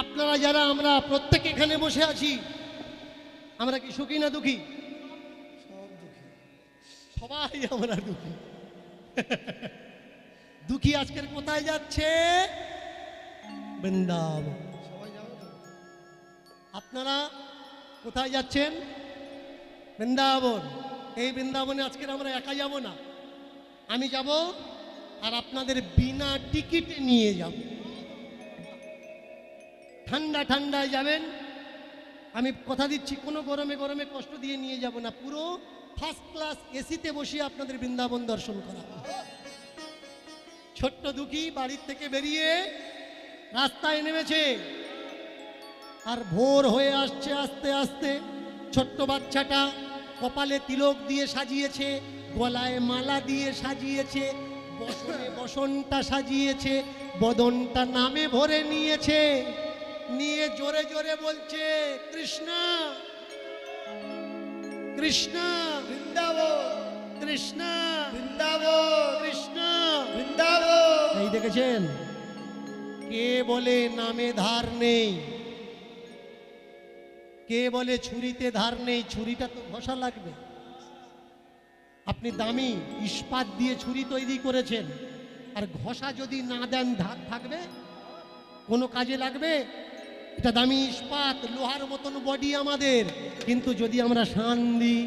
আপনারা যারা আমরা প্রত্যেকে এখানে বসে আছি, আমরা কি সুখী না দুঃখী? সবাই আমরা দুঃখী। দুঃখী আজকের কোথায় যাচ্ছে? বৃন্দাবন। আপনারা কোথায় যাচ্ছেন? বৃন্দাবন। এই বৃন্দাবনে আজকের আমরা একা যাব না, আমি যাব আর আপনাদের বিনা টিকিটে নিয়ে যাব। ঠান্ডা ঠান্ডায় যাবেন, আমি কথা দিচ্ছি কোনো গরমে গরমে কষ্ট দিয়ে নিয়ে যাব না, পুরো ফার্স্ট ক্লাস এসিতে বসিয়ে আপনাদের বৃন্দাবন দর্শন করা। ছোট্ট দুঃখী বাড়ির থেকে বেরিয়ে রাস্তায় নেমেছে, আর ভোর হয়ে আসছে আস্তে আস্তে। ছোট্ট বাচ্চাটা কপালে তিলক দিয়ে সাজিয়েছে, গলায় মালা দিয়ে সাজিয়েছে, বসনে বসনটা সাজিয়েছে, বদনটা নামে ভরে নিয়েছে, নিয়ে জোরে জোরে বলছে কৃষ্ণ কৃষ্ণ বৃন্দাবন, কৃষ্ণ বৃন্দাবন, কৃষ্ণ বৃন্দাবন। এই দেখেছেন, কে বলে নামে ধার নেই, কে বলে ছুরিতে ধার নেই, ছুরিটা তো ঘষা লাগবে। আপনি দামি ইস্পাত দিয়ে ছুরি তৈরি করেছেন, আর ঘষা যদি না দেন ধার থাকবে? কোনো কাজে লাগবে? এটা দামি ইস্পাত, লোহার মতন বডি আমাদের, কিন্তু যদি আমরা শান দিই,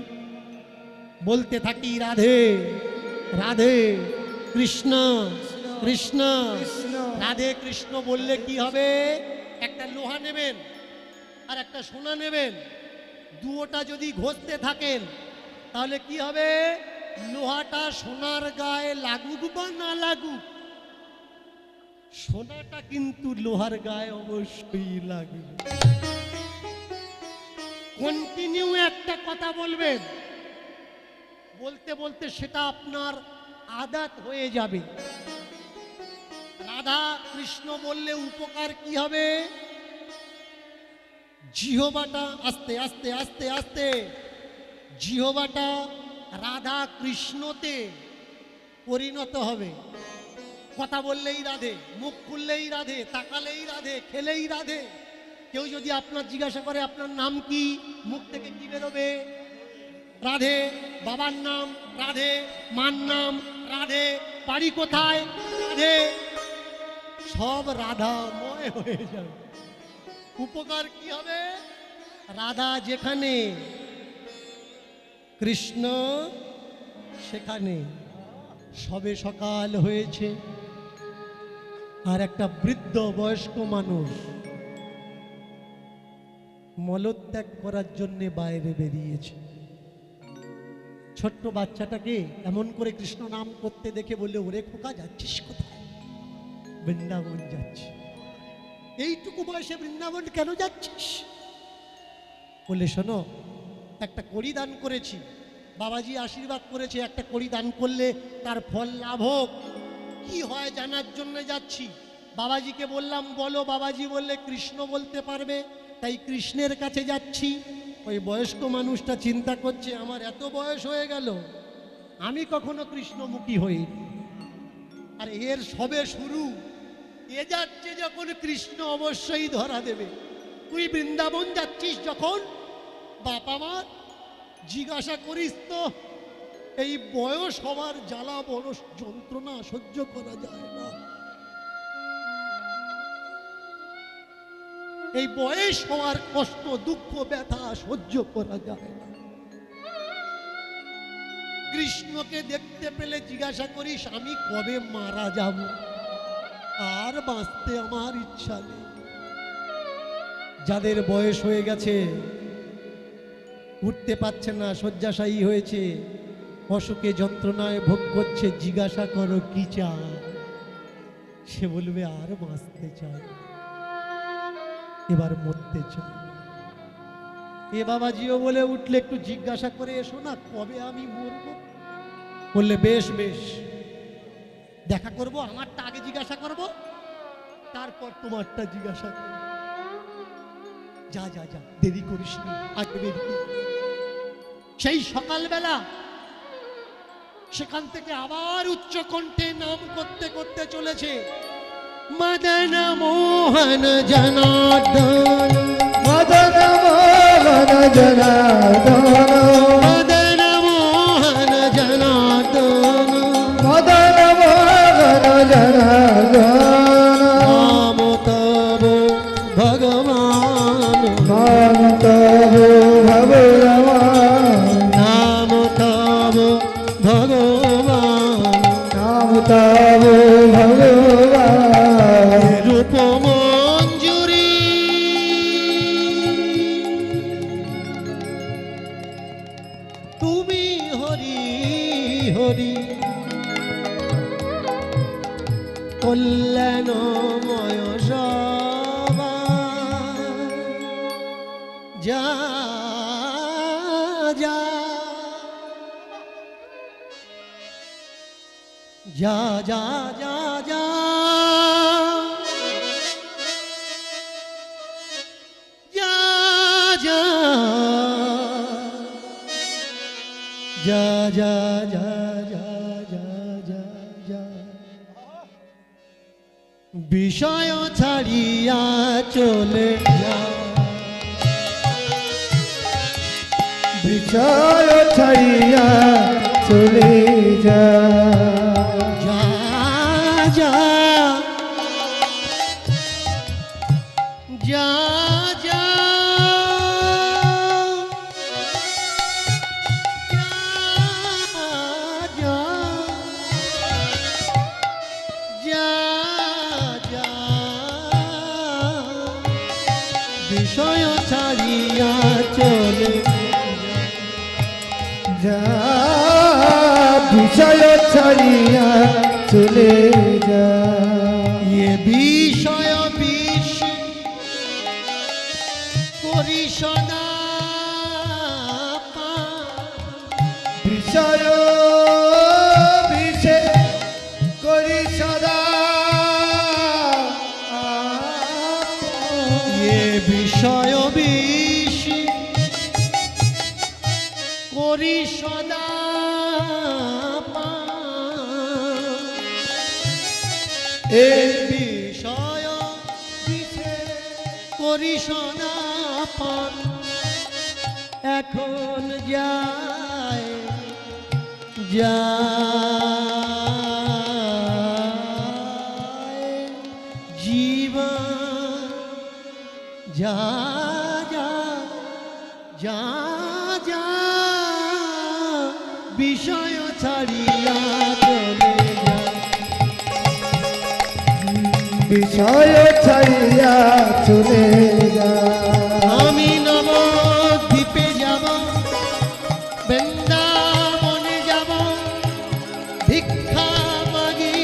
বলতে থাকি রাধে রাধে কৃষ্ণ কৃষ্ণ রাধে কৃষ্ণ বললে কি হবে? একটা লোহা নেবেন আর একটা সোনা নেবেন, দুটোটা যদি ঘষতে থাকেন তাহলে কি হবে? লোহাটা সোনার গায়ে লাগুক বা না লাগুক, সোনাটা কিন্তু লোহার গায়ে অবশ্যই লাগবে। কন্টিনিউ একটা কথা বলবেন, বলতে বলতে সেটা আপনার আদত হয়ে যাবে। রাধা কৃষ্ণ বললে উপকার কি হবে? জিহ্বাটা আস্তে আস্তে আস্তে আস্তে জিহ্বাটা রাধা কৃষ্ণতে পরিণত হবে। কথা বললেই রাধে, মুখ খুললেই রাধে, তাকালেই রাধে, খেলেই রাধে। কেউ যদি আপনার জিজ্ঞাসা করে আপনার নাম কি, মুখ থেকে কি বেরোবে? রাধে। বাবার নাম রাধে, মার নাম রাধে, বাড়ি কোথায় রাধে, সব রাধাময় হয়ে যাবে। উপকার কি হবে? রাধা যেখানে, কৃষ্ণ সেখানে। সবে সকাল হয়েছে, আর একটা বৃদ্ধ বয়স্ক মানুষ মলত্যাগ করার জন্য বাইরে বেরিয়েছে। ছোট্ট বাচ্চাটাকে এমন করে কৃষ্ণ নাম করতে দেখে বললে, ওরে খোকা যাচ্ছিস কোথায়? বৃন্দাবন যাচ্ছি। এইটুকু বয়সে বৃন্দাবন কেন যাচ্ছিস? বলে, শোনো, একটা কড়ি দান করেছি, বাবাজি আশীর্বাদ করেছে, একটা কড়ি দান করলে তার ফল লাভ হোক, কি হয় জানার জন্য যাচ্ছি। বাবাজিকে বললাম বলো, বাবাজি বললে কৃষ্ণ বলতে পারবে, তাই কৃষ্ণের কাছে যাচ্ছি। ওই বয়স্ক মানুষটা চিন্তা করছে, আমার এত বয়স হয়ে গেল, আমি কখনো কৃষ্ণমুখী হইনি, আর এর সবে শুরু। এ যাচ্ছে যখন, কৃষ্ণ অবশ্যই ধরা দেবে। তুই বৃন্দাবন যাচ্ছিস যখন, বাপ আমার জিজ্ঞাসা করিস তো, এই বয়স হওয়ার জ্বালা বড় যন্ত্রণা সহ্য করা যায় না। এই বয়স হওয়ার কষ্ট, দুঃখ, ব্যথা সহ্য করা যায় না। কৃষ্ণকে দেখতে পেলে জিজ্ঞাসা করিস, আমি কবে মারা যাব, আর বাঁচতে আমার ইচ্ছা নেই। যাদের বয়স হয়ে গেছে, উঠতে পারছে না, শয্যাশায়ী হয়েছে, অসুখে যন্ত্রণায় ভোগ করছে, জিজ্ঞাসা করো কি চায়, সে বলবে আর বাঁচতে চাই, এবার মরতে চাই। এ বাবাজিও বলে উঠলে, একটু জিজ্ঞাসা করে এসো না, কবে আমি মরবো? বললে বেশ বেশ, দেখা করব, আমারটা আগে জিজ্ঞাসা করব, তারপর তোমারটা জিজ্ঞাসা করব। যা যা যা, দেরি করিস না, আগে বেরিয়ে। সেই সকালবেলা সেখান থেকে আবার উচ্চ কণ্ঠে নাম করতে করতে চলেছে, मदन मोहन जनार्दन मदन मोहन जनार्दन मदन मोहन जनार्दन मदन मोहन जनार्दन नाम तब भगवान नाम तब भगवान नाम तब भगवान नाम तब भगवान रूप मंजूरी তুমি হরি হরি কল্যাণময় সবা যা যা যা যা যা যা যা যা যা যা যা যা যা যা যা বিষয় ছাড়িয়া চলে যা বিষয় ছাড়িয়া চলে যা যা যা যা যা যা যা যা বিষয় ছাড়িয়া চলে যা বিষয় ছাড়িয়া চলে যা এ বিষয় বিষ করি সদা বিষয় বিষে করি সদা এ বিষয় বিষ করি সদা এ বিষয় বিষে করি সদা পান এখন যায় যায় জীবন যা যা যা যা বিষয় ছাড়িয়া চলে যা বিষয় ছাড়িয়া চলে যা আমি নবদ্বীপে যাব বৃন্দাবনে যাব ভিক্ষা মাগি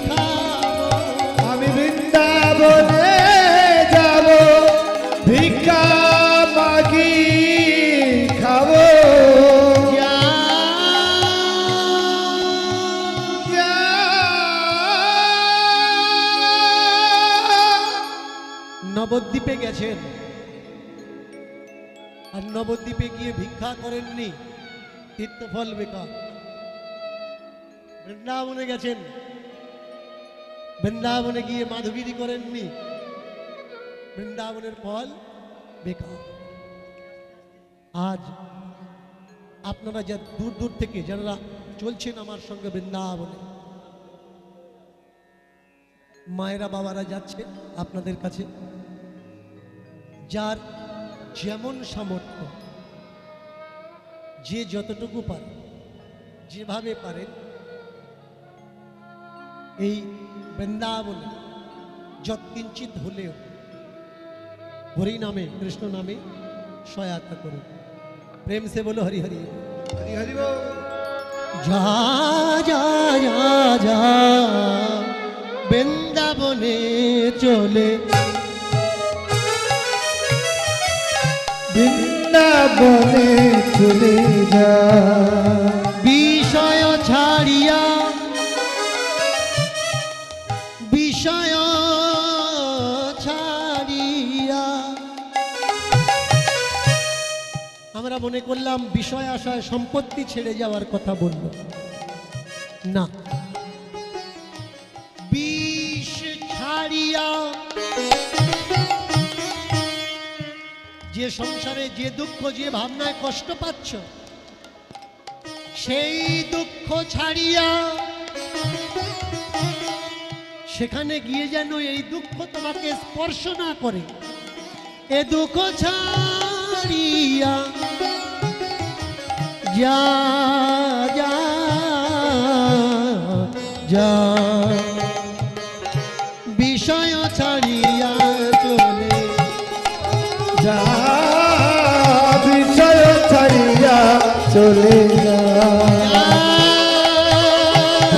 খাবো আমি বৃন্দাবনে যাব ভিক্ষা মাগি খাবো যা যা নবদ্বীপে গেছেন আর নবদ্বীপে গিয়ে ভিক্ষা করেননি, তীর্থফল বেকার। বৃন্দাবনে গেছেন, বৃন্দাবনে গিয়ে মাধবগিরি করেননি, বৃন্দাবনের ফল বেকার। আজ আপনারা যা দূর দূর থেকে যারা চলছেন আমার সঙ্গে বৃন্দাবনে, মায়েরা বাবারা যাচ্ছে আপনাদের কাছে, যার যেমন সামর্থ্য, যে যতটুকু পারে, যেভাবে পারেন, এই বৃন্দাবনে যৎকিঞ্চিত হলেও হরি নামে, কৃষ্ণ নামে সহায়তা করুন। প্রেম সে বলো হরি হরি হরি হরি বল। যা যা যা যা বৃন্দাবনে চলে বৃন্দাবনে চলে যা বিষয় ছাড়িয়া বিষয় ছাড়িয়া। আমরা মনে করলাম বিষয় আশায় সম্পত্তি ছেড়ে যাওয়ার কথা বলল না, বিষ যে সংসারে যে দুঃখ, যে ভাবনায় কষ্ট পাচ্ছ, সেই দুঃখ ছাড়িয়া সেখানে গিয়ে যেন এই দুঃখ তোমাকে স্পর্শ না করে। এ দুঃখ ছাড়িয়া যা যা যা, বিষয় ছাড়িয়া চলে যা, বিষয় ছাড়িয়া চলে যা,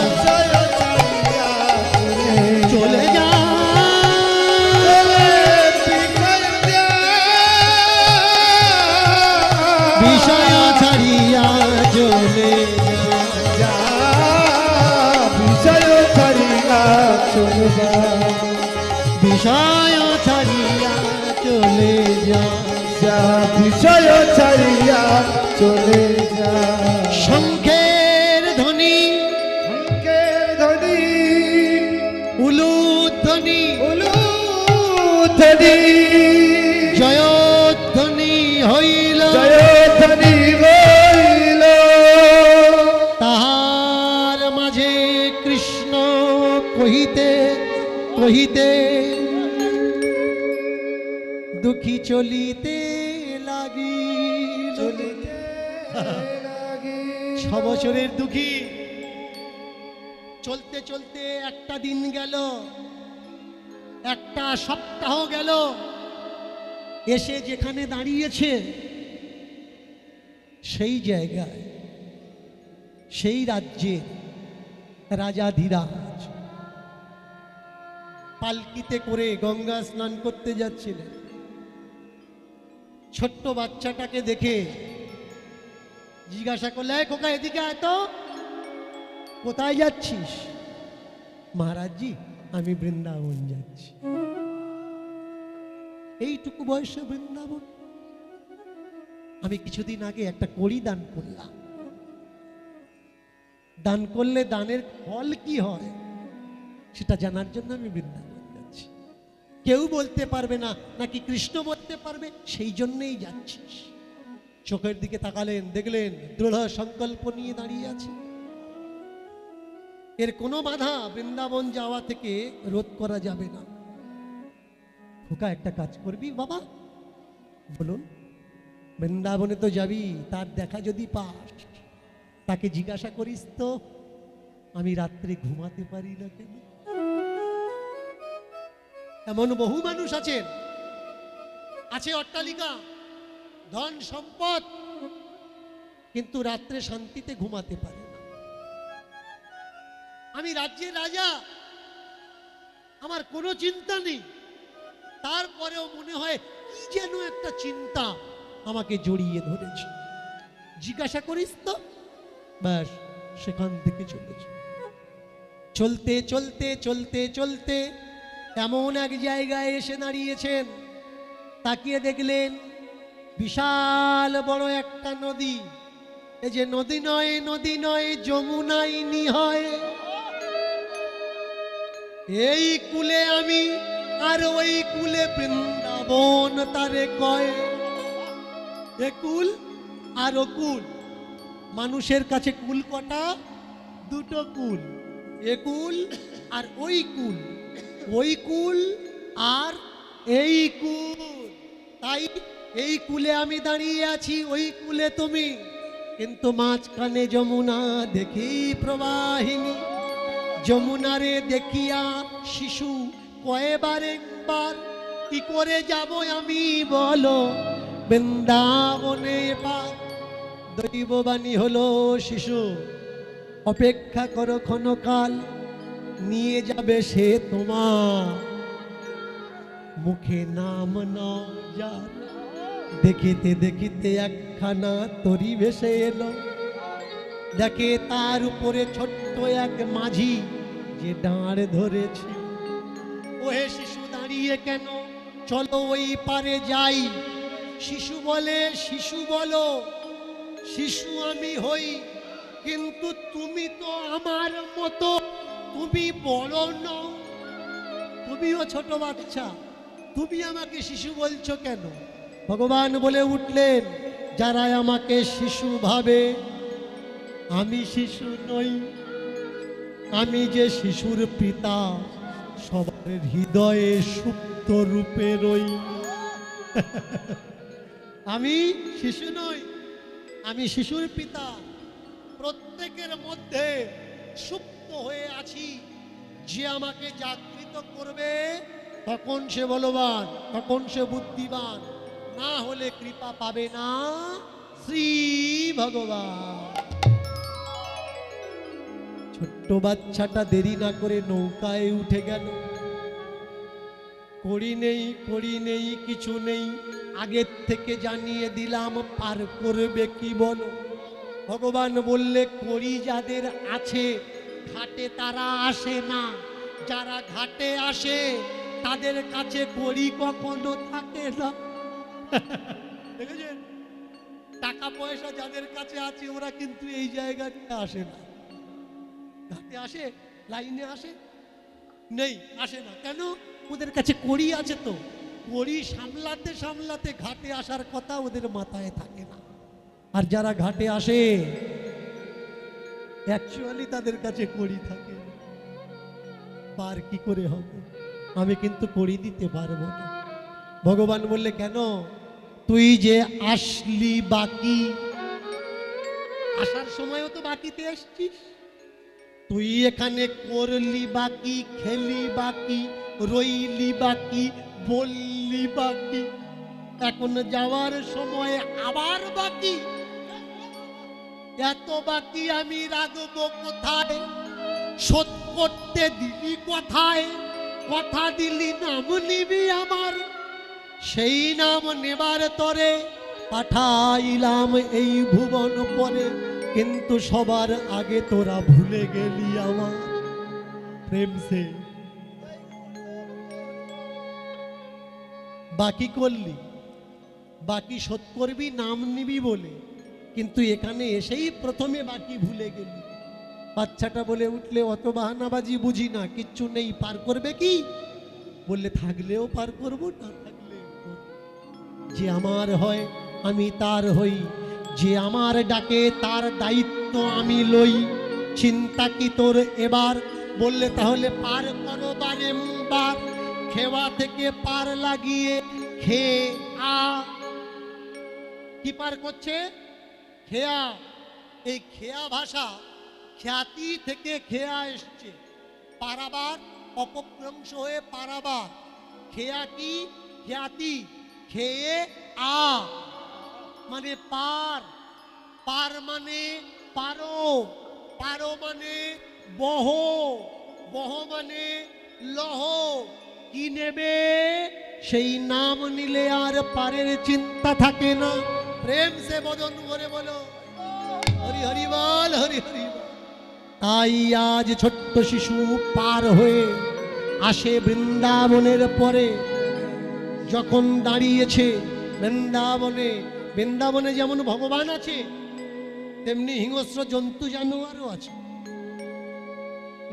বিষয় ছাড়িয়া চলে যা, বিষয় ছাড়িয়া চলে যা, বিষয় ছাড়িয়া চলে যা, বিষয় ছাড়িয়া চলে যা, যা, বিষয় ছাড়িয়া চলে যা। শঙ্খের ধ্বনি, শঙ্খের ধ্বনি, উলুধ্বনি, উলুধ্বনি, জয়ধ্বনি হইল, জয়ধ্বনি হইল, তাহার মাঝে কৃষ্ণ কহিতে কহিতে দুঃখী চলিতে লাগিল। চলিতে লাগিল। 6 বছরের দুঃখী চলতে চলতে একটা দিন গেল, একটা সপ্তাহ গেল, এসে যেখানে দাঁড়িয়েছে সেই জায়গায়, সেই রাজ্যে রাজাধিরাজ পালকিতে করে গঙ্গা স্নান করতে যাচ্ছিলেন। ছোট্ট বাচ্চাটাকে দেখে জিজ্ঞাসা করলে, "এই খোকা, এদিকে আয় তো, কোথায় যাচ্ছিস?" "মহারাজজি, আমি বৃন্দাবন যাচ্ছি।" এইটুকু বয়সে বৃন্দাবন? আমি কিছুদিন আগে একটা কড়ি দান করলাম। দান করলে দানের ফল কি হয় সেটা জানার জন্য আমি বৃন্দাবন যাচ্ছি। কেউ বলতে পারবে না, নাকি কৃষ্ণ বলতে পারবে, সেই জন্যই যাচ্ছিস। চোখের দিকে তাকালেন, দেখলেন দৃঢ় সংকল্প নিয়ে দাঁড়িয়ে আছে। এর কোনো বাধা বৃন্দাবন যাওয়া থেকে রোধ করা যাবে না। খোকা, একটা কাজ করবি বাবা? বলুন। বৃন্দাবনে তো যাবি, তার দেখা যদি পাস, তাকে জিজ্ঞাসা করিস তো, আমি রাত্রে ঘুমাতে পারি না কেন? এমন বহু মানুষ আছেন, আছে অট্টালিকা, ধন সম্পদ, কিন্তু রাত্রে শান্তিতে ঘুমাতে পারে না। আমি রাজ্যের রাজা, আমার কোনো চিন্তা নেই, তারপরেও মনে হয় কি যেন একটা চিন্তা আমাকে জড়িয়ে ধরেছে। জিজ্ঞাসা করিস তো, ব্যাস সেখান থেকে চলেছে। চলতে চলতে চলতে চলতে এমন এক জায়গায় এসে দাঁড়িয়েছেন, তাকিয়ে দেখলেন বিশাল বড় একটা নদী। এই যে নদী নয়, নদী নয়, যমুনাই নিহয়, এই কূলে আমি আর ওই কূলে বৃন্দাবন তারে কয়। এ কুল আর ও কুল, মানুষের কাছে কুল কটা? দুটো কুল, এ কুল আর ওই কুল, ওই কুল আর এই কুল। তাই এই কুলে আমি দাঁড়িয়ে আছি, ওই কুলে তুমি, কিন্তু মাঝখানে যমুনা দেখি প্রবাহিনী। যমুনারে দেখিয়া শিশু কয়বার একবার, কি করে যাব আমি বলো বৃন্দাবনে পার? দৈববাণী হলো, শিশু অপেক্ষা করো ক্ষণকাল, নিয়ে যাবে সে তোমার মুখে নাম না যার। দেখিতে দেখিতে একখানা তরি ভেসে এলো, দেখে তার উপরে ছোট্ট এক মাঝি যে দাঁড় ধরেছে। ওহে শিশু, দাঁড়িয়ে কেন? চলো ওই পারে যাই। শিশু বলে, শিশু বলো, শিশু আমি হই, কিন্তু তুমি তো আমার মতো, তুমি বড় নও, তুমিও ছোট বাচ্চা, তুমি আমাকে শিশু বলছো কেন? ভগবান বলে উঠলেন, যারা আমাকে শিশু ভাবে, আমি শিশু নই, আমি যে শিশুর পিতা সবার হৃদয়ে সুপ্ত রূপে রই। আমি শিশু নই, আমি শিশুর পিতা, প্রত্যেকের মধ্যে সুপ্ত হয়ে আছি। যে আমাকে জাগৃত করবে তখন সে বলবান, তখন সে বুদ্ধিমান, না হলে কৃপা পাবে না শ্রী ভগবান। ছোট্ট বাচ্চাটা দেরি না করে নৌকায় উঠে গেল। কড়ি নেই, কড়ি নেই, কিছু নেই, আগের থেকে জানিয়ে দিলাম, পার করবে কি বলো? ভগবান বললে, কড়ি যাদের আছে ঘাটে তারা আসে না, যারা ঘাটে আসে তাদের কাছে কড়ি কখনো থাকে না। দেখেছেন, টাকা পয়সা যাদের কাছে আছে ওরা কিন্তু এই জায়গাতে আসে না। ঘাটে আসে, লাইনে আসে, নেই, আসে না। কেন? ওদের কাছে কড়ি আছে। তো কড়ি সামলাতে সামলাতে ঘাটে আসার কথা ওদের মাথায় থাকে না। আর যারা ঘাটে আসে অ্যাকচুয়ালি তাদের কাছে কড়ি থাকে। পার কি করে হবে? আমি কিন্তু কড়ি দিতে পারবো না। ভগবান বললে, কেন? তুই যে আসলি বাকি, আসার সময়ও তো বাকিতে আসছিস। তুই এখানে করলি বাকি, খেলি বাকি, রইলি বাকি, বললি বাকি, এখন যাওয়ার সময় আবার বাকি। এত বাকি আমি রাখবো কোথায়? শোধ করতে দিলি কোথায়? কথা দিলি নাম নিবি আমার, সেই নাম নেবার তরে পাঠাইলাম এই ভুবন পরে, কিন্তু সবার আগে তোরা ভুলে গেলি আমার প্রেম। সে বাকি করলি, বাকি শোধ করবি নাম নিবি বলে, কিন্তু এখানে এসেই প্রথমে বাকি ভুলে গেলি। বাচ্চাটা বলে উঠলে, অত বাহানাবাজি বুঝি না, কিচ্ছু নেই, পার করবে কি? বললে, থাকলেও পার করব, না থাকলে। যে আমার হয় আমি তার হই, যে আমার ডাকে তার দায়িত্ব আমি লই। চিন্তা কি তোর এবার? বললে, তাহলে পার করো বারেবার, খেওয়া থেকে পার লাগিয়ে খেয়ে আ। কি পার করছে? খেয়া। এই খেয়া ভাষা খ্যাতি থেকে খেয়া এসছে। পারাবার অপভ্রংশ হয়ে পারাবার। খেয়া কি? খ্যাতি। খেয়ে আ মানে পার, পার মানে পারো, পারো মানে বহ, বহ মানে লহ। কি নেবে? সেই নাম নিলে আর পারের চিন্তা থাকে না। প্রেম সে বদন ভরে বলো হরি হরি বল, হরি হরি বল। তাই আজ ছোট্ট শিশু পার হয়ে আসে বৃন্দাবনের পরে। যখন দাঁড়িয়েছে বৃন্দাবনে, বৃন্দাবনে যেমন ভগবান আছে তেমনি হিংস্র জন্তু জানোয়ারও আছে।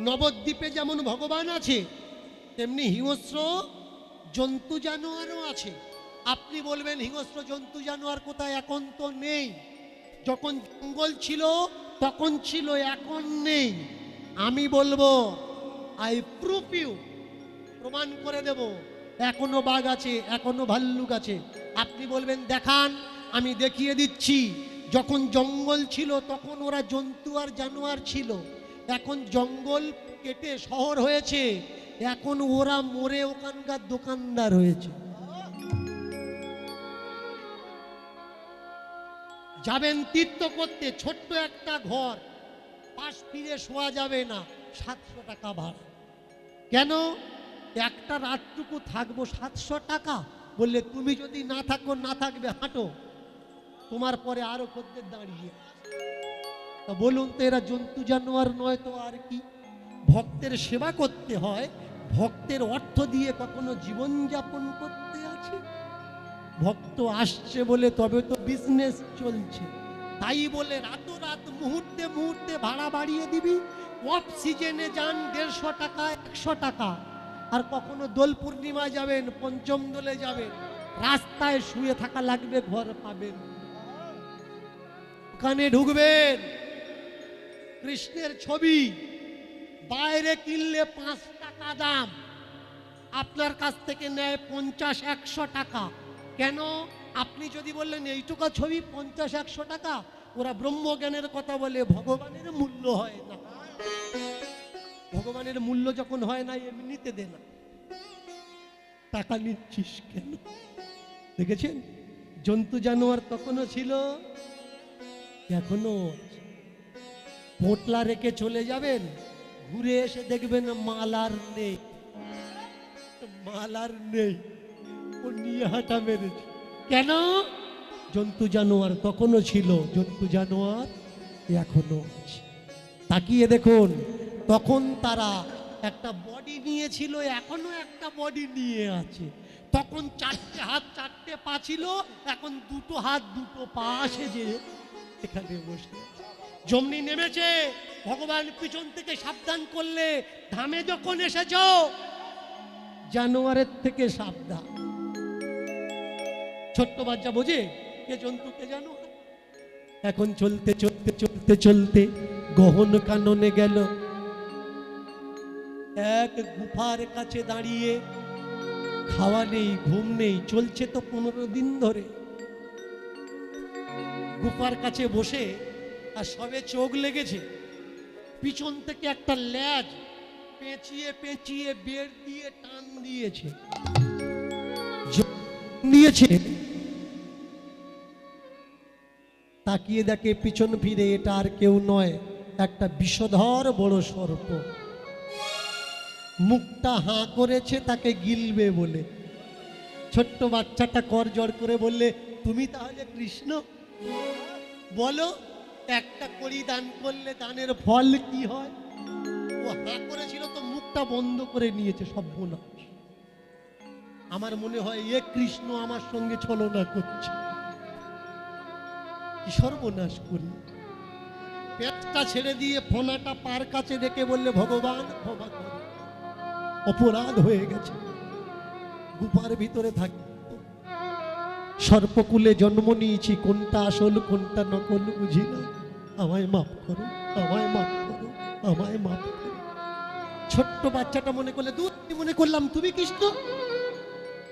নবদ্বীপে যেমন ভগবান আছে তেমনি হিংস্র জন্তু জানোয়ারও আছে। আপনি বলবেন, হিংস্র জন্তু জানোয়ার কোথায়? এখন তো নেই। যখন জঙ্গল ছিল তখন ছিল, এখন নেই। আমি বলবো, আই প্রুফ ইউ, প্রমাণ করে দেব, এখনো বাঘ আছে, এখনো ভাল্লুক আছে। আপনি বলবেন, দেখান। আমি দেখিয়ে দিচ্ছি। যখন জঙ্গল ছিল তখন ওরা জন্তু আর জানোয়ার ছিল। এখন জঙ্গল কেটে শহর হয়েছে, এখন ওরা মরে ওখানকার দোকানদার হয়েছে। যাবেন তীর্থ করতে, ছোট্ট একটা ঘর, পাশ ফিরে শোয়া যাবে না, 700 টাকা ভাড়া। কেন? একটা রাতটুকু থাকবো, 700 টাকা। বললে, তুমি যদি না থাকো, না থাকবে, হাঁটো, তোমার পরে আরো খদ্দের দাঁড়িয়ে। তা বলুন তো, এরা জন্তু জানোয়ার নয় তো আর কি? ভক্তের সেবা করতে হয়, ভক্তের অর্থ দিয়ে কখনো জীবনযাপন করতে আছে? ভক্ত আসছে বলে তবে তো বিজনেস চলছে। তাই বলে রাতোরাত মুহূর্তে মুহূর্তে ভাড়া বাড়িয়ে দিবি? অফ সিজনে যান 150 টাকা, 100 টাকা। আর কখনো দোল পূর্ণিমা যাবেন, পঞ্চম দোলে যাবেন, রাস্তায় শুয়ে থাকা লাগবে, ঘর পাবেন। ওখানে ঢুকবেন, কৃষ্ণের ছবি বাইরে কিনলে 5 টাকা দাম, আপনার কাছ থেকে নেয় 50-100 টাকা। কেন? আপনি যদি বললেন এইটুকু ছবি 50-100 টাকা, ওরা ব্রহ্মজ্ঞানের কথা বলে, ভগবানের মূল্য হয় না। ভগবানের মূল্য যখন হয় না, এমনিতে দে না, টাকা নিচ্ছিস কেন? দেখেছেন, জন্তু জানোয়ার তখনও ছিল, এখনো আছে। পোটলা রেখে চলে যাবেন, ঘুরে এসে দেখবেন মাল আর নেই, মাল আর নেই, ও নিয়ে হাঁটা মেরেছে। কেন? জন্তু জানোয়ার তখনও ছিল, জন্তু জানোয়ার এখনো আছে। তাকিয়ে দেখুন, তখন তারা একটা বডি নিয়েছিল, এখনো একটা বডি নিয়ে আছে। তখন 4টে হাত 4টে পা ছিল, এখন 2টো হাত 2টো পা সেজে এখানে বসে। জমনি নেমেছে, ভগবান পিছন থেকে সাবধান করলে, ধামে যখন এসেছ জানোয়ারের থেকে সাবধান। ছোট্ট বাচ্চা বোঝে কে জন্তু কে জানোয়ার। এখন চলতে চলতে চলতে চলতে গহন কাননে গেল, এক গুফার কাছে দাঁড়িয়ে, খাওয়া নেই, ঘুম নেই, চলছে তো 15 দিন ধরে। গুফার কাছে বসে আর সবে চোখ লেগেছে, পিছন থেকে একটা ল্যাজ পেঁচিয়ে পেঁচিয়ে বের দিয়ে টান দিয়েছে, দিয়েছে। তাকিয়ে দেখে পিছন ফিরে, এটা আর কেউ নয়, একটা বিষধর বড় সর্প। মুখটা হাঁ করেছে তাকে গিলবে বলে। ছোট্ট বাচ্চাটা করজোড় করে বললে, তুমি তাহলে কৃষ্ণ? বলো, একটা কড়ি দান করলে দানের ফল কি হয়? ও হাঁ করেছিল তো মুখটা বন্ধ করে নিয়েছে, সর্বনাশ। আমার মনে হয় এ কৃষ্ণ আমার সঙ্গে ছলনা করছে, কি সর্বনাশ করি। পেটটা ছেড়ে দিয়ে ফোনাটা পার কাছে রেখে বললে, ভগবান ক্ষমা করো, অপরাধ হয়ে গেছে। গুফার ভিতরে থাকি, সর্পকুলে জন্ম নিয়েছি, কোনটা আসল কোনটা নকল বুঝি না, আমায় মাফ করো, আমায় মাফ করো, আমায় মাফ করো। ছোট্ট বাচ্চাটা মনে করলে, মনে করলাম তুমি কৃষ্ণ।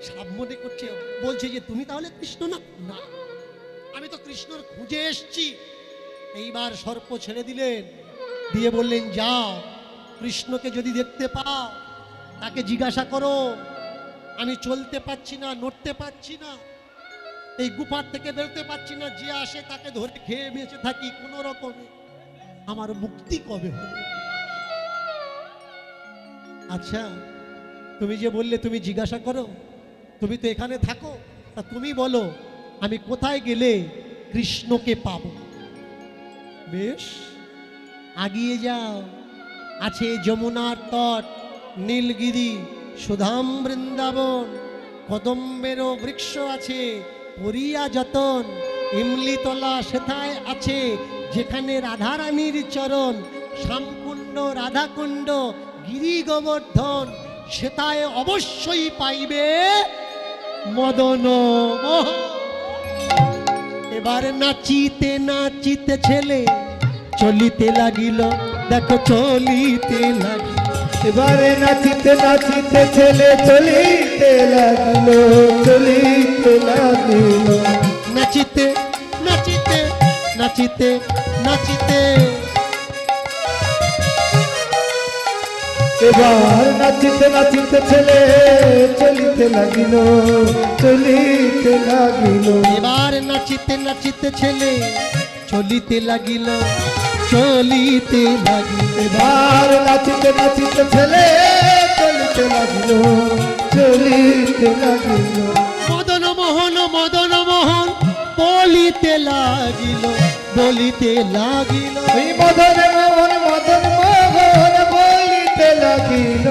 সব মনে করছে, বলছে যে তুমি তাহলে কৃষ্ণ না? না, আমি তো কৃষ্ণর খুঁজে এসছি। এইবার সর্প ছেড়ে দিলেন, দিয়ে বললেন, যাও, কৃষ্ণকে যদি দেখতে পাও তাকে জিজ্ঞাসা করো, আমি চলতে পারছি না, নড়তে পারছি না, এই গুফার থেকে বেরোতে পারছি না, যে আসে তাকে ধরে খেয়ে বেঁচে থাকি কোনো রকমে, আমার মুক্তি কবে হবে? আচ্ছা, তুমি যে বললে তুমি জিজ্ঞাসা করো, তুমি তো এখানে থাকো, তা তুমি বলো আমি কোথায় গেলে কৃষ্ণকে পাবো? বেশ, আগিয়ে যাও, আছে যমুনার তট, নীলগিরি, সুধাম বৃন্দাবন, কদম্বেরও বৃক্ষ আছে, পরিয়া যতন, ইমলিতলা সেথায় আছে, যেখানে রাধারানীর চরণ, শ্যামকুণ্ড, রাধাকুণ্ড, গিরি গোবর্ধন, সেথায় অবশ্যই পাইবে মদন মোহন। এবার নাচিতে নাচিতে ছেলে চলিতে লাগিল, দেখো চলিতে লাগিল। এবারে নাচিতে নাচিতে ছেলে চলিতে লাগলো, চলিতে লাগিল। নাচিতে নাচিতে নাচিতে নাচিতে, এবার নাচিতে নাচিতে ছেলে চলিতে লাগিল, চলিতে লাগিল। এবার নাচিতে নাচিতে ছেলে চলিতে লাগিল, চলিতে লাগিল। এবার নাচিতে নাচিতে ছেলে চলিতে লাগিল, চলিতে লাগিল। মদন মোহন মদন মোহন বলিতে লাগিল, বলিতে লাগিল। ওই মদন মোহন মদন মোহন বলিতে লাগিল,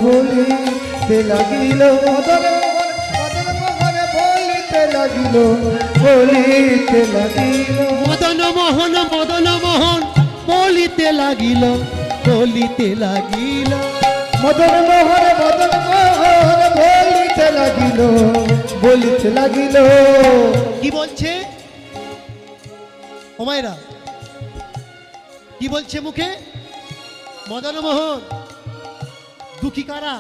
বলিতে লাগিল। মদন মোহন মদন মোহন বলিতে লাগিল, বলিতে লাগিল। মদন মোহন মদন মোহন বলিতে লাগিল, বলিতে লাগিল। মদন মোহন মদন মোহন বলিতে বলিতে লাগিল, বলিতে লাগিল। কি বলছে ও মায়েরা? কি বলছে মুখে? মদন মোহন। দুঃখী কারা?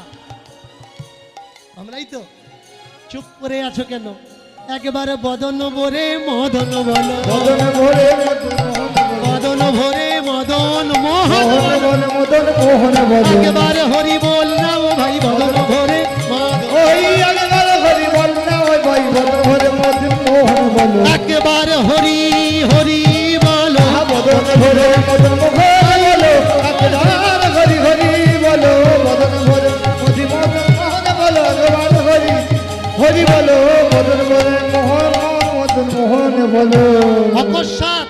আমরাই তো। চুপ করে আছো কেন? একেবারে বদন ভরে মদন বলো, মদন ভরে বদন ভরে মদন মোহন মোহন বলো। বল, মদন মোহন বল। একেবারে হরি বল না ও ভাই বদন ভরে মদন। ওই একবার হরি বল না, ওই ভাই বদন ভরে মদন মোহন বল। একেবারে হরি হরি বলো, বদন ভরে মদন মোহন বলো। একবার হরি হরি বলো, বদন ভরে মদি মদন মোহন বলো। একবার হরি হরি বলো, বদন ভরে মোহন মদন মোহন বলো। অকস্মাৎ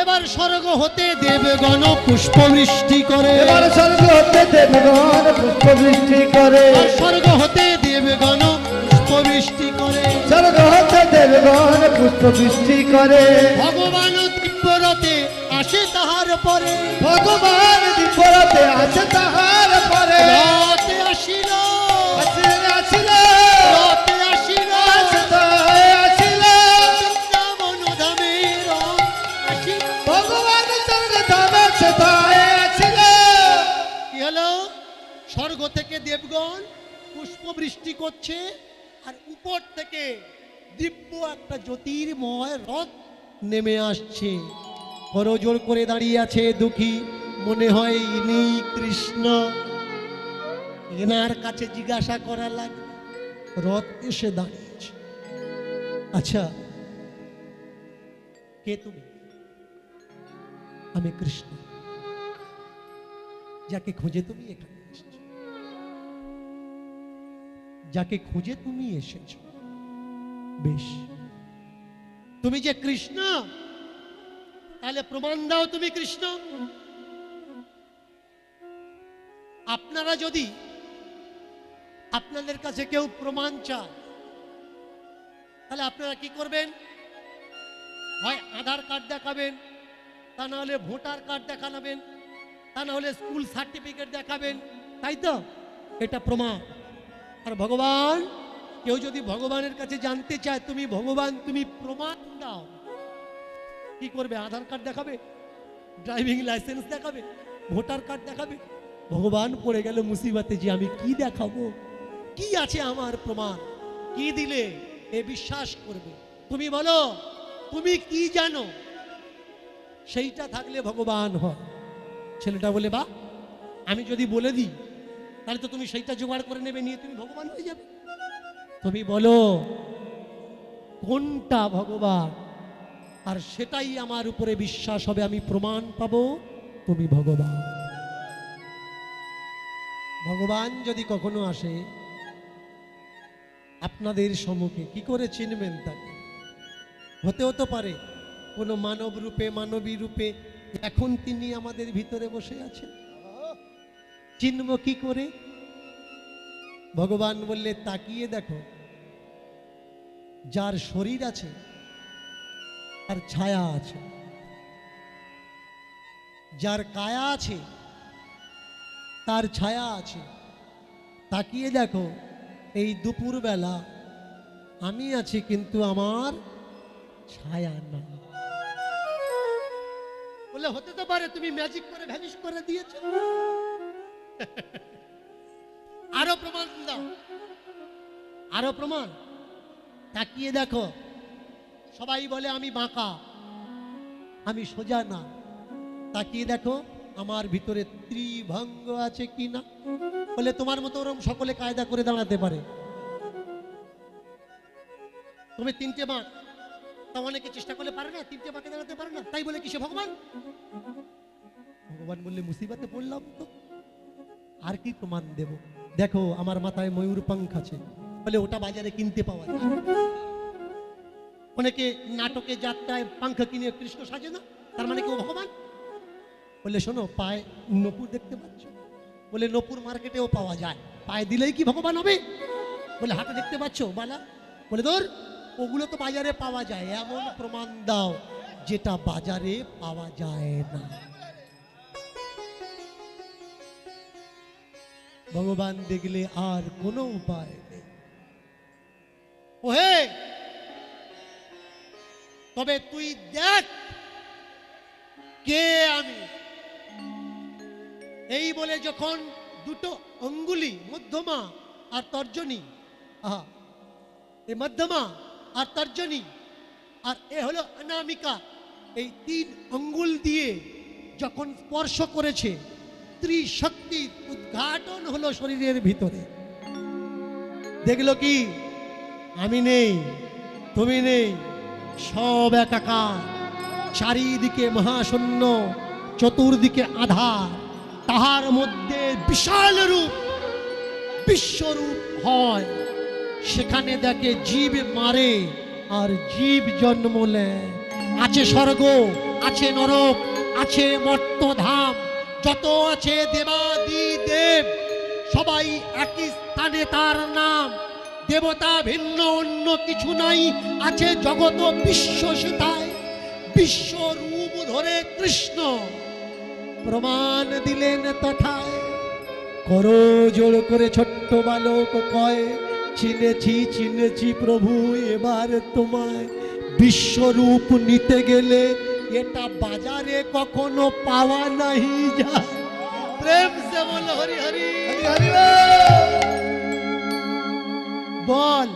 এবার স্বর্গ হতে দেবগণ পুষ্প বৃষ্টি করে, এবার স্বর্গ হতে দেবগণ পুষ্প বৃষ্টি করে। আর স্বর্গ হতে দেবগণ পুষ্প বৃষ্টি করে। স্বর্গ হতে দেবগণ পুষ্প বৃষ্টি করে। ভগবান দিব্যরতে আসে তাহার পরে, ভগবান দিব্যরতে আছে তাহার পরে। রথে আসিল, আসিল রথে আসিল, আছে তাহার আসিল। বৃন্দাবন ধামে রথ আসিল। ভগবান স্বর্গ ধামে আছে তাহার আসিল। কি হলো? স্বর্গ থেকে দেবগণ পুষ্প বৃষ্টি করছে, আর উপর থেকে দিব্য একটা জ্যোতির্ময় রথ নেমে আসছে। করজোড় করে দাঁড়িয়ে আছে দুঃখী, মনে হয় ইনি কৃষ্ণ। এনার কাছে জিজ্ঞাসা করা লাগবে। রথ এসে দাঁড়িয়েছে। আচ্ছা, কে তুমি? আমি কৃষ্ণ, যাকে খুঁজে তুমি এখানে এসেছো, যাকে খুঁজে তুমি এসেছো। বেশ, তুমি যে কৃষ্ণ, তাহলে প্রমাণ দাও তুমি কৃষ্ণ। আপনারা যদি আপনাদের কাছে কেউ প্রমাণ চায়, তাহলে আপনারা কি করবেন? হয় আধার কার্ড দেখাবেন, তা না হলে ভোটার কার্ড দেখাবেন, তা না হলে স্কুল সার্টিফিকেট দেখাবেন, তাই তো? এটা প্রমাণ। আর ভগবান, কেউ যদি ভগবানের কাছে জানতে চায় তুমি ভগবান, তুমি প্রমাণ দাও, কি করবে? আধার কার্ড দেখাবে, ড্রাইভিং লাইসেন্স দেখাবে, ভোটার কার্ড দেখাবে? ভগবান পড়ে গেল মুসিবতে যে আমি কি দেখাবো, কি আছে আমার প্রমাণ, কি দিলে এ বিশ্বাস করবে? তুমি বলো, তুমি কি জানো? সেইটা থাকলে ভগবান হয়। ছেলেটা বলে, বা আমি যদি বলে দিই তাহলে তো তুমি সেইটা জোগাড় করে নেবে, নিয়ে তুমি ভগবান হয়ে যাবে। তুমি বলো কোনটা ভগবান, আর সেটাই আমার উপরে বিশ্বাস হবে, আমি প্রমাণ পাবো তুমি ভগবান। ভগবান যদি কখনো আসে আপনাদের সম্মুখে, কি করে চিনবেন তাকে? হতেও তো পারে কোনো মানব রূপে, মানবী রূপে এখন তিনি আমাদের ভিতরে বসে আছেন। চিনব কি করে? ভগবান বললে তাকিয়ে দেখো, যার শরীর আছে তার ছায়া আছে, যার কায়া আছে তার ছায়া আছে। তাকিয়ে দেখো, এই দুপুর বেলা আমি আছি কিন্তু আমার ছায়া না। বলে হতে তো পারে তুমি ম্যাজিক করে ভ্যানিশ করে দিয়েছো। আরো প্রমাণ দাও, আরো প্রমাণ। তাকিয়ে দেখো, সবাই বলে আমি বাঁকা, আমি সোজা না। তাকিয়ে দেখো আমার ভিতরে ত্রিভঙ্গ আছে কিনা। বলে তোমার মতো ওরকম সকলে কায়দা করে দাঁড়াতে পারে, তুমি তিনটে বাঁক, তা অনেকে চেষ্টা করলে পারে না, তিনটে বাঁকে দাঁড়াতে পারে না, তাই বলে কি সে ভগবান? ভগবান বললে মুসিবতে পড়লাম তো, আর কি প্রমাণ দেব? দেখো আমার মাথায় ময়ূর পাঙ্খ আছে, বলে ওটা বাজারে কিনতে পাওয়া যায়। অনেকে নাটকে যাত্রায় পাঙ্খ কিনে কৃষ্ণ সাজে না, তার মানে কেউ ভগবান? বলে শোনো, পায়ে নপুর দেখতে পাচ্ছ? বলে নপুর মার্কেটেও পাওয়া যায়, পায়ে দিলেই কি ভগবান হবে? বলে হাতে দেখতে পাচ্ছ বালা? বলে ধর, ওগুলো তো বাজারে পাওয়া যায়, এমন প্রমাণ দাও যেটা বাজারে পাওয়া যায় না। ভগবান দেখলে আর কোনো উপায় নেই। ওহে, তবে তুই দেখ কে আমি। এই বলে যখন দুটো অঙ্গুলি, মধ্যমা আর তর্জনী, এই মধ্যমা আর তর্জনী আর এ হলো অনামিকা, এই 3 আঙ্গুল দিয়ে যখন স্পর্শ করেছে, ত্রিশক্তির উদ্ঘাটন হলো শরীরের ভিতরে। দেখলো কি, আমি নেই, তুমি নেই, সব একাকার, চারিদিকে মহাশূন্য, চতুর্দিকে আধার, তাহার মধ্যে বিশাল রূপ, বিশ্বরূপ হয়। সেখানে দেখে জীব মারে আর জীব জন্ম নেয়। আছে স্বর্গ, আছে নরক, আছে মর্ত্যধাম, যত আছে দেবাদি দেব, সবাই একই স্থানে তার নাম। দেবতা ভিন্ন অন্য কিছু নাই, আছে জগত বিশ্ব সেটাই। বিশ্বরূপ ধরে কৃষ্ণ প্রমাণ দিলেন তথায়। করো জোড় করে ছোট্ট বালক কয়, চিনেছি চিনেছি প্রভু এবার তোমায়। বিশ্বরূপ নিতে গেলে এটা বাজারে কখনো পাওয়া নাহি যায়। প্রেম সে বল হরি হরি হরি বল। বল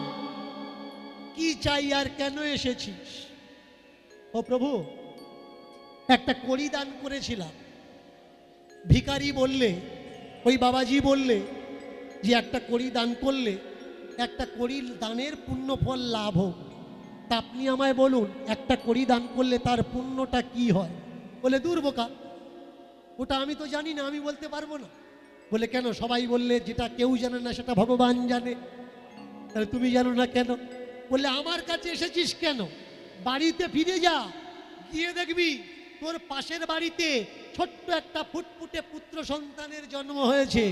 কি চাই আর কেন এসেছিস? ও প্রভু, একটা কড়ি দান করেছিলাম। ভিখারি বললে, ওই বাবাজি বললে যে একটা কড়ি দান করলে একটা কড়ি দানের পুণ্য ফল লাভ হোক। তা আপনি আমায় বলুন, একটা কড়ি দান করলে তার পুণ্যটা কি হয়? বলে, দূর বোকা, ওটা আমি তো জানি না, আমি বলতে পারবো না। বলে, কেন? সবাই বললে যেটা কেউ জানে না সেটা ভগবান জানে, তাহলে তুমি জানো না কেন? বললে, আমার কাছে এসেছিস কেন? বাড়িতে ফিরে যা, গিয়ে দেখবি তোর পাশের বাড়িতে ছোট্ট একটা ফুটফুটে পুত্র সন্তানের জন্ম হয়েছে।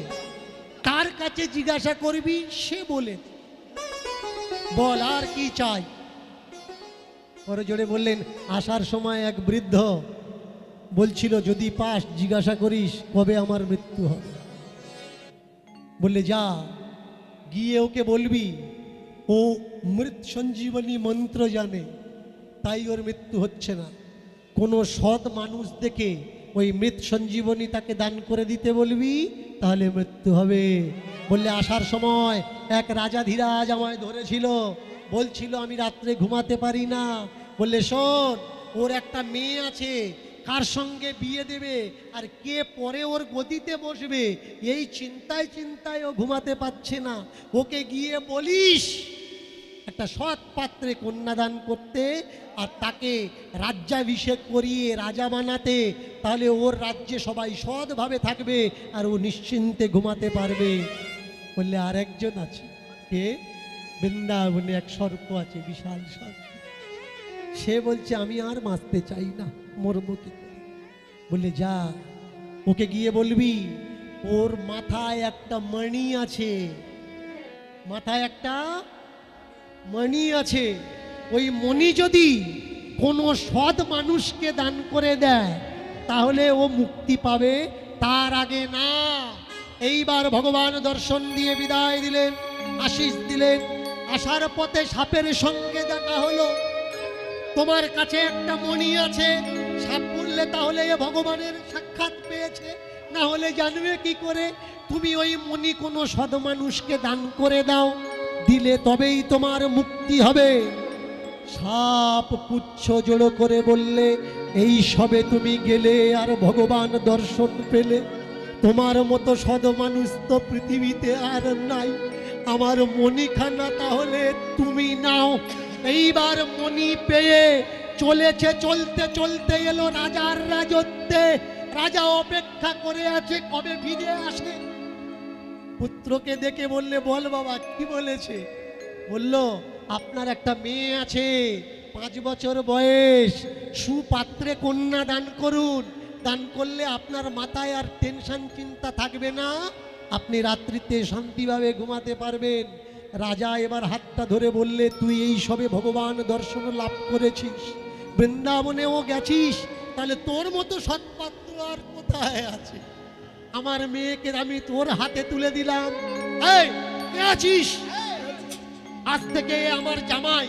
কার কাছে জিজ্ঞাসা করবি, সে বলে বল আর কি চাই। পরে জোরে বললেন, আসার সময় এক বৃদ্ধ বলছিল, যদি পাস জিজ্ঞাসা করিস কবে আমার মৃত্যু হবে। বললে, যা গিয়ে ওকে বলবি ও মৃত সঞ্জীবনী মন্ত্র জানে, তাই ওর মৃত্যু হচ্ছে না। কোনো সৎ মানুষ দেখে ওই মৃত সঞ্জীবনী তাকে দান করে দিতে বলবি, তাহলে মৃত্যু হবে। বললে, আসার সময় এক রাজাধিরাজ আমায় ধরেছিল, বলছিল আমি রাত্রে ঘুমাতে পারি না। বললে, শোন, ওর একটা মেয়ে আছে, কার সঙ্গে বিয়ে দেবে আর কে পরে ওর গদিতে বসবে, এই চিন্তায় চিন্তায় ও ঘুমাতে পারছে না। ওকে গিয়ে বলিস একটা সৎ পাত্রে কন্যাদান করতে আর তাকে রাজ্যাভিষেক করিয়ে রাজা বানাতে, তাহলে ওর রাজ্যে সবাই সৎভাবে থাকবে আর ও নিশ্চিন্তে ঘুমাতে পারবে। বললে, আর একজন আছে। কে? বৃন্দাবনে এক সর্প আছে, বিশাল সর্প। সে বলছে আমি আর বাঁচতে চাই না, মরবো কি করে। বললে, যা ওকে গিয়ে বলবি ওর মাথায় একটা মণি আছে, মাথায় একটা মণি আছে। ওই মণি যদি কোনো সৎ মানুষকে দান করে দেয় তাহলে ও মুক্তি পাবে, তার আগে না। এইবার ভগবান দর্শন দিয়ে বিদায় দিলেন, আশীষ দিলেন। আসার পথে সাপের সঙ্গে দেখা হলো। তোমার কাছে একটা মণি আছে, সাপ বললে তাহলে এ ভগবানের সাক্ষাৎ পেয়েছে, না হলে জানবে কি করে? তুমি ওই মণি কোনো সৎ মানুষকে দান করে দাও, দিলে তবেই তোমার মুক্তি হবে। সাপ পুচ্ছ জোড়ো করে বললে, এই সবে তুমি গেলে আর ভগবান দর্শন পেলে, তোমার মতো সৎ মানুষ তো পৃথিবীতে আর নাই। আমার মণিখানা তাহলে তুমি নাও। এইবার মণি পেয়ে চলেছে, চলতে চলতে এলো রাজার রাজত্বে। রাজা অপেক্ষা করে আছে কবে ফিরে আসে। পুত্রকে দেখে বললে, বল বাবা কি বলেছে? বলল, আপনার একটা মেয়ে আছে, 5 বছর বয়স, সুপাত্রে কন্যা দান করুন। দান করলে আপনার মাথায় আর টেনশন চিন্তা থাকবে না, আপনি রাত্রিতে শান্তিভাবে ঘুমাতে পারবেন। রাজা এবার হাতটা ধরে বললে, তুই এই সবে ভগবান দর্শন লাভ করেছিস, বৃন্দাবনেও গেছিস, তাহলে তোর মতো সৎপাত্র আর কোথায় আছে? আমার মেয়েকে আমি তোর হাতে তুলে দিলাম। এই কে আছিস? আজ থেকে আমার জামাই,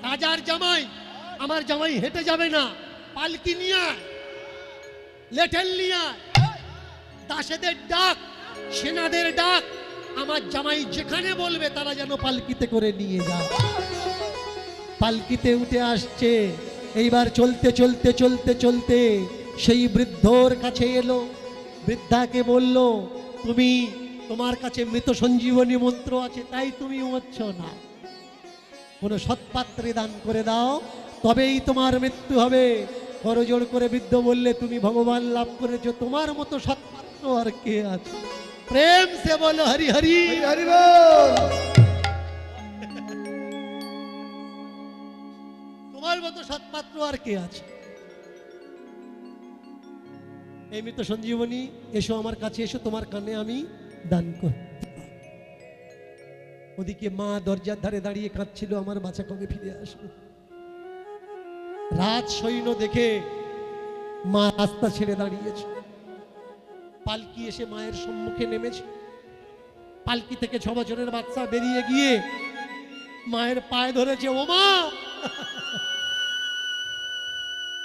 রাজার জামাই, আমার জামাই হেঁটে যাবে না, পালকি নিয়ে আয়, লেঠেল নিয়ে আয়, দাসেদের ডাক, সেনাদের ডাক, আমার জামাই যেখানে বলবে তারা যেন পালকিতে করে নিয়ে যায়। পালকিতে উঠে আসছে। এইবার চলতে চলতে চলতে চলতে সেই বৃদ্ধর কাছে এলো। বৃদ্ধাকে বলল, তুমি, তোমার কাছে মৃত সঞ্জীবনী মন্ত্র আছে, তাই তুমি মরছ না, কোনো সৎপাত্রে দান করে দাও, তবেই তোমার মৃত্যু হবে। করজোড় করে বৃদ্ধ বললে, তুমি ভগবান লাভ করেছো, তোমার মতো সৎপাত্র আর কে আছে? প্রেম সে বলো হরি হরি হরি হরি বল। তোমার মতো সৎপাত্র আর কে আছে? এই মৃত সঞ্জীবনী, এসো আমার কাছে, এসো, তোমার কানে আমি দান কর। ওদিকে মা দরজার ধারে দাঁড়িয়ে কাঁদছিল, আমার বাচ্চা কবে ফিরে আসবে। রাত সৈন্য দেখে মা রাস্তা ছেড়ে দাঁড়িয়েছে। পালকি এসে মায়ের সম্মুখে নেমেছে। পালকি থেকে 6 বছরের বাচ্চা বেরিয়ে গিয়ে মায়ের পায়ে ধরেছে। ও মা,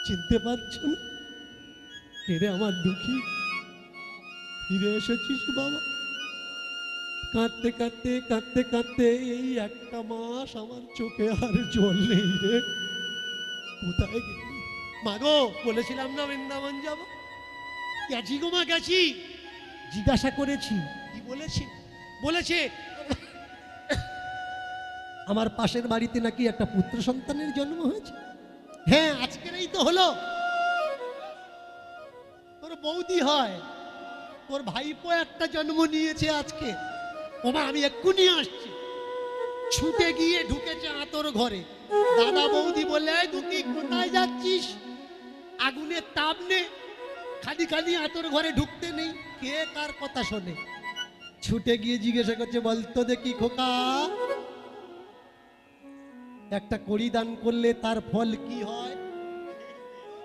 চিনতে পারছো না কে রে আমার দুঃখী? ফিরে এসেছিস বাবা? কাঁদতে কাঁদতে কাঁদতে কাঁদতে এই একটা মাস আমার চোখে আর জল নেই রে। কোথায় গেলি? মা গো, বলেছিলাম না বৃন্দাবন যাব। গেছি গো মা, গেছি। জিজ্ঞাসা করেছি, কি বলেছে? বলেছে আমার পাশের বাড়িতে নাকি একটা পুত্র সন্তানের জন্ম হয়েছে। হ্যাঁ, আজকের এই তো হলো। তোর বৌদি হয়, তোর ভাইপো একটা জন্ম নিয়েছে আজকে। ওমা, আমি এক্ষুনি আসছি। ছুটে গিয়ে ঢুকেছে আতর ঘরে। দাদা বৌদি বললে, এই দুটি কোথায় যাচ্ছিস? আগুনের তাপ নে, খালি খালি আতর ঘরে ঢুকতে নেই। কে কার কথা শোনে? ছুটে গিয়ে জিজ্ঞাসা করছে, বলতো দেখি খোকা, একটা কড়ি দান করলে তার ফল কি হয়?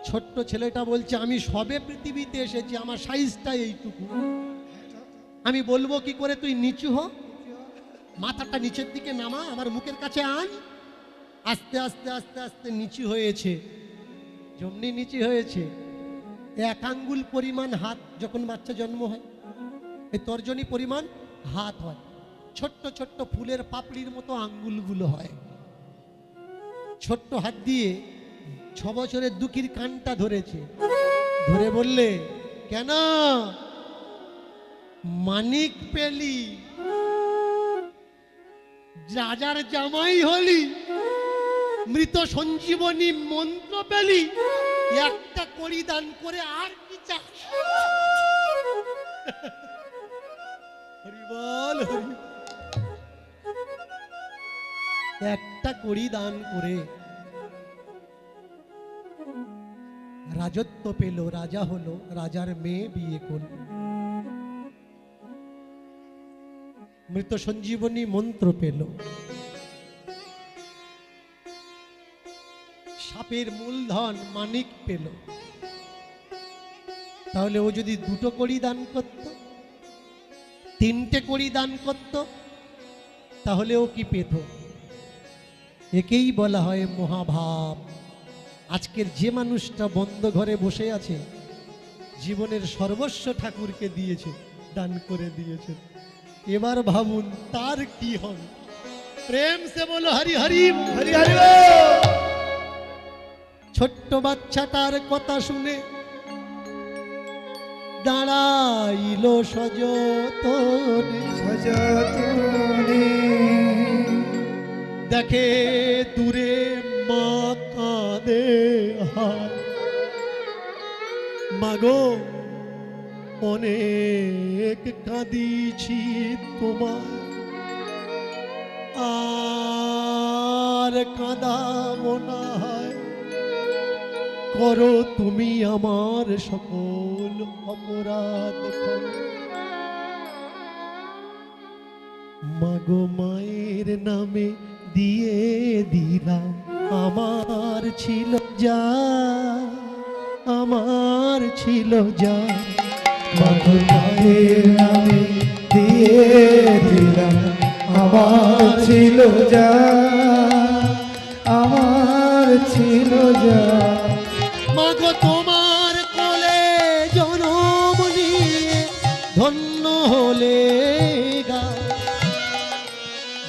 ছোট্ট ছেলেটা বলছে, আমি সবে পৃথিবীতে এসেছি, আমার সাইজটা এইটুকু, আমি বলবো কি করে তুই নিচু হ, মাথাটা নিচের দিকে নামা, আমার মুখের কাছে আন। আস্তে আস্তে আস্তে আস্তে নিচু হয়েছে। যেমনি নিচু হয়েছে, 1 আঙ্গুল পরিমাণ হাত, যখন বাচ্চা জন্ম হয় এই তর্জনী পরিমাণ হাত হয়। ছোট্ট ছোট্ট ফুলের পাপড়ির মতো আঙ্গুলগুলো হয়। ছোট্ট হাত দিয়ে 6 বছরের দুঃখীর কানটা ধরেছে। ধরে বললে, কেন মানিক পেলি, রাজার জামাই হলি, মৃত সঞ্জীবনী মন্ত্র পেলি, একটা কড়ি দান করে আর কি চাস? হরি বল হরি। একটা কড়ি দান করে রাজত্ব পেল, রাজা হলো, রাজার মেয়ে বিয়ে করল, মৃত সঞ্জীবনী মন্ত্র পেল, সাপের মূলধন মানিক পেল। তাহলে ও যদি 2টো কড়ি দান করত, 3টে কড়ি দান করত, তাহলে ও কি পেত? একেই বলা হয় মহাভাব। আজকের যে মানুষটা বন্ধ ঘরে বসে আছে, জীবনের সর্বস্ব ঠাকুরকে দিয়েছে, দান করে দিয়েছে, এবার ভাবুন তার কি হবে। প্রেম সে বলো হরি হরি হরি হরি বল। ছোট্ট বাচ্চাটার কথা শুনে দাঁড়াইল সযতনে, সযতনে দেখে দূরে মা কাঁদে, হায় মাগো অনেক কাঁদিছি তোমার, আর কাঁদাবো না, হয় করো তুমি আমার সকল অপরাধ ক্ষমা। মাগো মায়ের নামে দিয়ে দিলাম আমার ছিল যা, আমার ছিল যা, মাগো মায়ের নামে দিয়ে দিলাম আমার ছিল যা, আমার ছিল যা। মাগো তোমার কোলে জনম নিয়ে ধন্য হলে গা,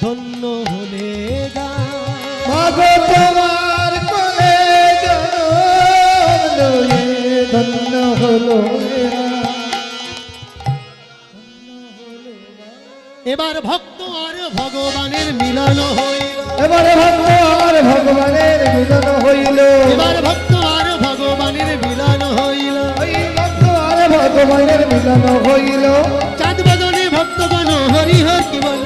ধন্য হলে গা। মাগো তোমার কোলে জনম লয়ে ধন্য হলো এরা। এবার ভক্ত আর ভগবানের মিলন হইল, এবারে ভক্ত আর ভগবানের মিলন হইল, এবার ভক্ত আর ভগবানের মিলন হইল। ওই ভক্ত আর ভগবানের মিলন হইল। চাঁদ বদনে ভক্তগণ হরি হরি বল,